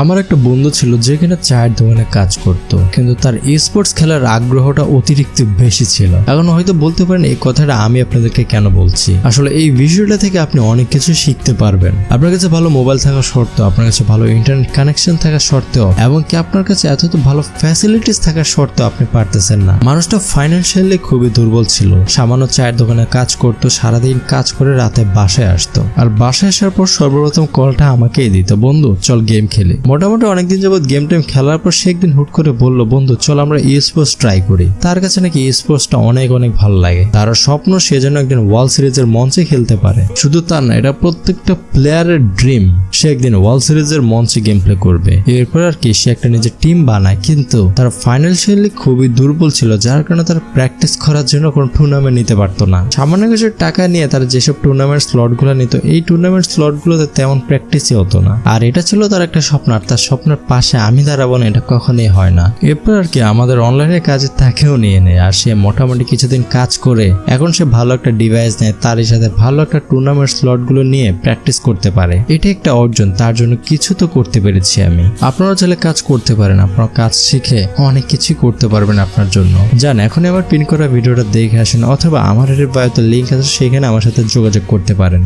আমার একটা বন্ধু ছিল যে কিনা চায়ের দোকানে কাজ করত, কিন্তু তার স্পোর্টস খেলার আগ্রহটা অতিরিক্ত বেশি ছিল। এখন হয়তো বলতে পারেন এই কথাটা আমি আপনাদেরকে কেন বলছি। আসলে এই ভিডিওটা থেকে আপনি অনেক কিছু শিখতে পারবেন। আপনার কাছে ভালো মোবাইল থাকা সত্ত্বেও, আপনার কাছে ভালো ইন্টারনেট কানেকশন থাকা সত্ত্বেও, এবং কি আপনার কাছে এত ভালো ফ্যাসিলিটিস থাকা সত্ত্বেও আপনি পারতেছেন না। মানুষটা ফাইন্যান্সিয়ালি খুবই দুর্বল ছিল। সামান্য চায়ের দোকানে কাজ করতো, সারাদিন কাজ করে রাতে বাসায় আসতো, আর বাসায় আসার পর সর্বপ্রথম কলটা আমাকেই দিত, বন্ধু চল গেম খেলি। মোটামুটি অনেকদিন যাবত গেম টেম খেলার পর সে একদিন হুট করে বললো, বন্ধু চল আমরা স্পোর্টস ট্রাই করি। তার কাছে নাকি স্পোর্টসটা অনেক অনেক ভালো লাগে। তার স্বপ্ন সে যেন একদিন ওয়ার্ল্ড সিরিজের মঞ্চে খেলতে পারে। শুধু তার না, এটা প্রত্যেকটা প্লেয়ারের ড্রিম সে একদিন ওয়ার্ল্ড সিরিজের মঞ্চে গেম প্লে করবে। এরপর আর কি সে একটা নিজের টিম বানায়, কিন্তু তার ফাইন্যান্সিয়ালি খুবই দুর্বল ছিল, যার কারণে তার প্র্যাকটিস করার জন্য কোনো টুর্নামেন্ট নিতে পারতো না। সামান্য কিছু টাকা নিয়ে তার যেসব টুর্নামেন্ট স্লট গুলো নিত, এই টুর্নামেন্ট স্লট গুলোতে তেমন প্র্যাকটিসই হতো না। আর এটা ছিল তার একটা স্বপ্ন, আর তার স্বপ্নের পাশে আমি দাঁড়াবো না, এটা কখনোই হয় না। এরপর আর কি আমাদের অনলাইনের কাজে তাকেও নিয়ে নেয়, আর সে মোটামুটি কিছুদিন কাজ করে এখন সে ভালো একটা ডিভাইস নেয়, তারই সাথে ভালো একটা টুর্নামেন্ট স্লট গুলো নিয়ে প্র্যাকটিস করতে পারে। এটা একটা অর্জন, তার জন্য কিছু তো করতে পেরেছি আমি। আপনারা চাইলে কাজ করতে পারেন, আপনারা কাজ শিখে অনেক কিছুই করতে পারবেন আপনার জন্য। যান এখন আবার পিন করা ভিডিওটা দেখে আসেন, অথবা আমার বায়োতে লিঙ্ক আছে, সেখানে আমার সাথে যোগাযোগ করতে পারেন।